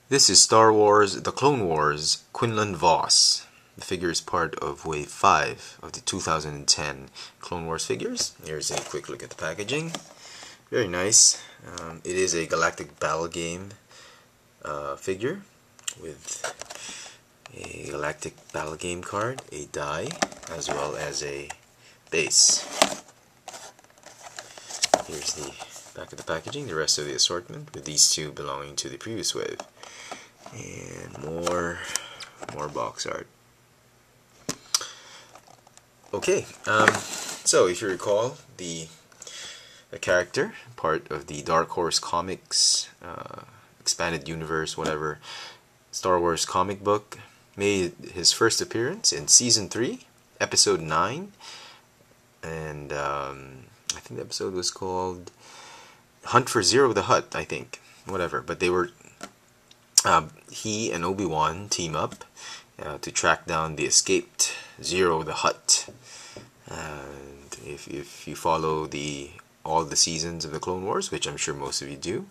This is Star Wars The Clone Wars Quinlan Vos. The figure is part of Wave 5 of the 2010 Clone Wars figures. Here's a quick look at the packaging. Very nice. It is a Galactic Battle Game figure with a Galactic Battle Game card, a die, as well as a base. Here's the back of the packaging, the rest of the assortment, with these two belonging to the previous wave. And more box art. Okay, so if you recall, the character, part of the Dark Horse Comics expanded universe, whatever, Star Wars comic book, made his first appearance in Season 3, Episode 9, and I think the episode was called Hunt for Zero the Hutt, I think, whatever, but they were he and Obi-Wan team up to track down the escaped Zero the Hutt. And if you follow all the seasons of the Clone Wars, which I'm sure most of you do,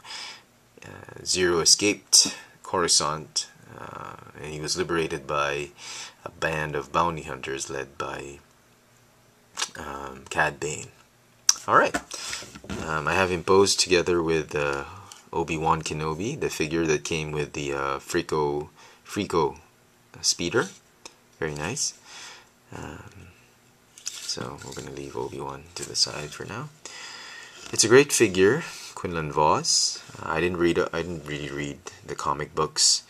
Zero escaped Coruscant, and he was liberated by a band of bounty hunters led by Cad Bane. Alright, I have him posed together with Obi-Wan Kenobi, the figure that came with the Frico speeder. Very nice. So we're going to leave Obi-Wan to the side for now. It's a great figure, Quinlan Vos. I didn't really read the comic books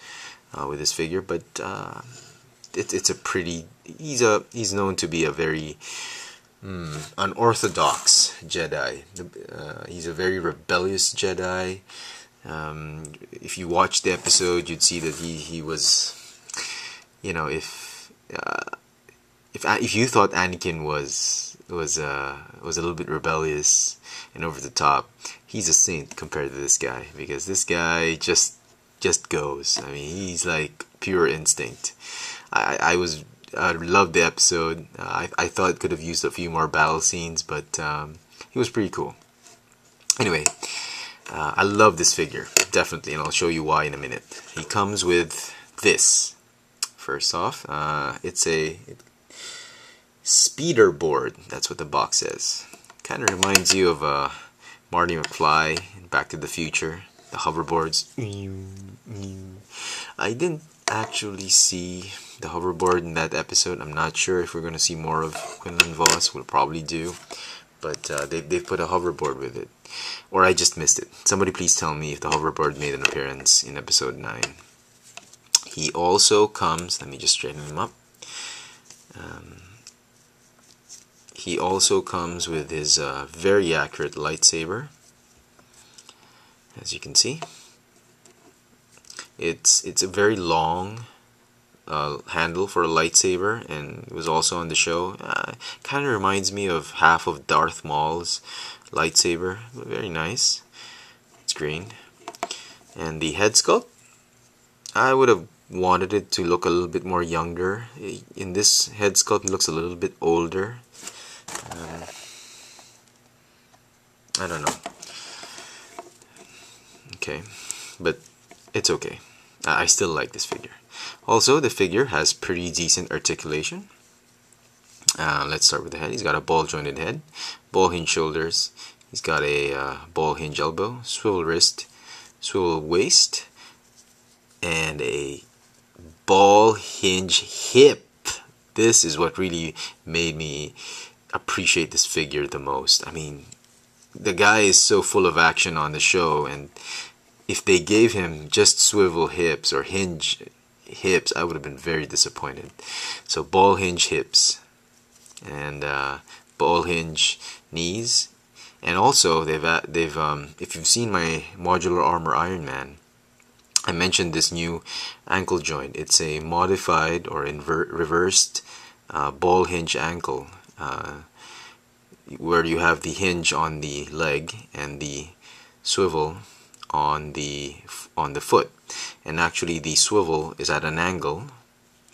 with this figure, but it's a pretty. He's known to be a very unorthodox Jedi. He's a very rebellious Jedi. If you watch the episode, you'd see that he was, you know, if you thought Anakin was a little bit rebellious and over the top, he's a saint compared to this guy, because this guy just goes. I mean, he's like pure instinct. I loved the episode. I thought it could have used a few more battle scenes, but he was pretty cool. Anyway, I love this figure, definitely, and I'll show you why in a minute. He comes with this. First off, it's a speeder board. That's what the box says. Kind of reminds you of Marty McFly in Back to the Future, the hoverboards. I didn't actually see the hoverboard in that episode. I'm not sure if we're going to see more of Quinlan Vos. We'll probably do, but they've put a hoverboard with it, or I just missed it. Somebody please tell me if the hoverboard made an appearance in episode 9. He also comes, let me just straighten him up. He also comes with his very accurate lightsaber, as you can see. It's a very long handle for a lightsaber, and it was also on the show. Kind of reminds me of half of Darth Maul's lightsaber. Very nice. It's green. And the head sculpt, I would have wanted it to look a little bit more younger. In this head sculpt, it looks a little bit older. I don't know. Okay, but it's okay. I still like this figure. Also, the figure has pretty decent articulation. Let's start with the head. He's got a ball jointed head, ball hinge shoulders. He's got a ball hinge elbow, swivel wrist, swivel waist, and a ball hinge hip. This is what really made me appreciate this figure the most. I mean, the guy is so full of action on the show, and if they gave him just swivel hips or hinge hips, I would have been very disappointed. So ball hinge hips and ball hinge knees, and also they've if you've seen my modular armor Iron Man, I mentioned this new ankle joint. It's a modified or reversed ball hinge ankle, where you have the hinge on the leg and the swivel on the foot, and actually the swivel is at an angle,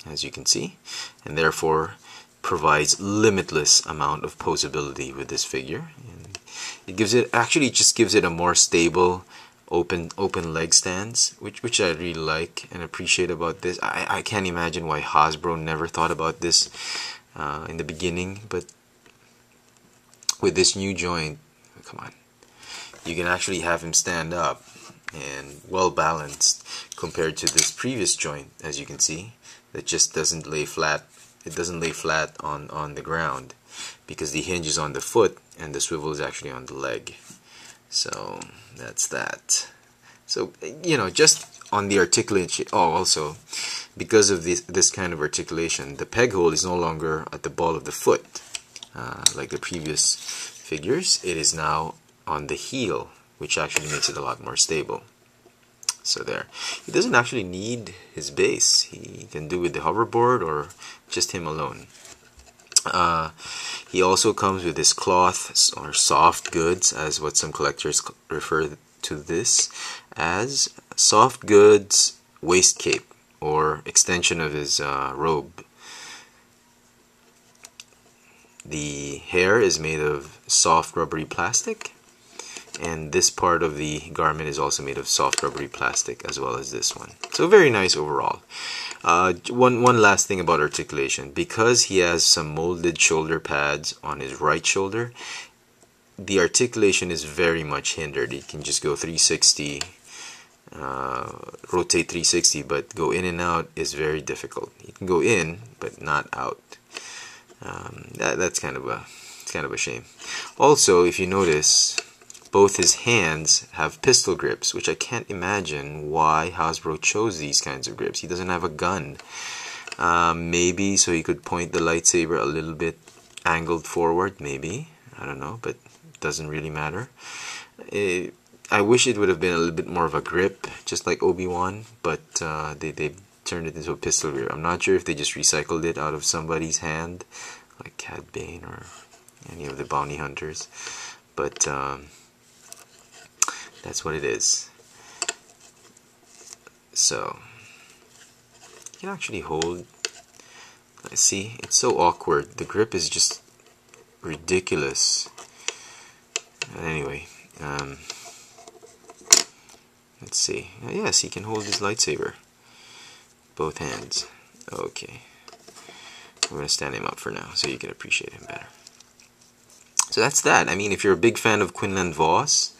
as you can see, and therefore provides limitless amount of posability with this figure. And it gives it, actually just gives it a more stable open leg stands, which I really like and appreciate about this. I can't imagine why Hasbro never thought about this in the beginning, but with this new joint, come on, you can actually have him stand up and well balanced compared to this previous joint, as you can see, that just doesn't lay flat. It doesn't lay flat on the ground because the hinge is on the foot and the swivel is actually on the leg. So that's that. So, you know, just on the articulation, oh, also because of this kind of articulation, the peg hole is no longer at the ball of the foot like the previous figures. It is now on the heel, which actually makes it a lot more stable. So there, he doesn't actually need his base. He can do with the hoverboard or just him alone. He also comes with this cloth or soft goods, as what some collectors refer to this as, soft goods waist cape or extension of his robe. The hair is made of soft rubbery plastic, and this part of the garment is also made of soft rubbery plastic, as well as this one. So very nice overall. One last thing about articulation. Because he has some molded shoulder pads on his right shoulder, the articulation is very much hindered. He can just go 360, rotate 360, but go in and out is very difficult. He can go in, but not out. That's kind of a shame. Also, if you notice, both his hands have pistol grips, which I can't imagine why Hasbro chose these kinds of grips. He doesn't have a gun. Maybe so he could point the lightsaber a little bit angled forward, maybe. I don't know, but it doesn't really matter. I wish it would have been a little bit more of a grip, just like Obi-Wan, but they turned it into a pistol grip. I'm not sure if they just recycled it out of somebody's hand, like Cad Bane or any of the bounty hunters, but that's what it is. So you can actually hold. I see, it's so awkward. The grip is just ridiculous. Anyway, let's see. Yes, he can hold his lightsaber, both hands. Okay, I'm gonna stand him up for now so you can appreciate him better. So that's that. I mean, if you're a big fan of Quinlan Vos,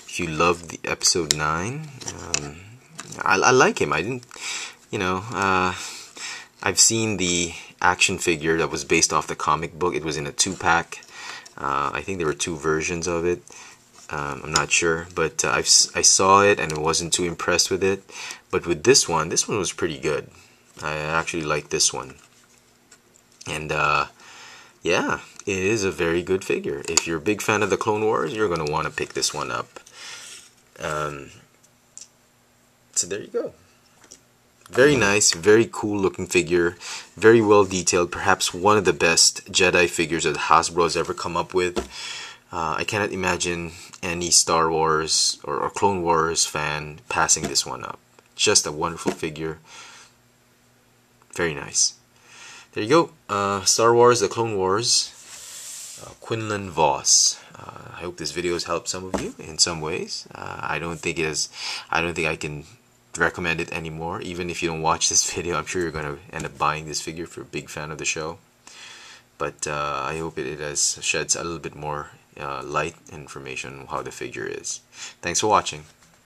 if you loved the episode 9, I like him. I didn't, you know, I've seen the action figure that was based off the comic book. It was in a 2-pack. I think there were 2 versions of it. I'm not sure, but I saw it and I wasn't too impressed with it. But with this one was pretty good. I actually like this one. And yeah, it is a very good figure. If you're a big fan of the Clone Wars, you're going to want to pick this one up. So there you go. Very nice, very cool looking figure, very well detailed, perhaps one of the best Jedi figures that Hasbro has ever come up with. I cannot imagine any Star Wars or Clone Wars fan passing this one up. Just a wonderful figure. Very nice. There you go. Star Wars, the Clone Wars, Quinlan Vos. I hope this video has helped some of you in some ways. I don't think I can recommend it anymore. Even if you don't watch this video, I'm sure you're going to end up buying this figure if you're a big fan of the show. But I hope it has sheds a little bit more light information on how the figure is. Thanks for watching.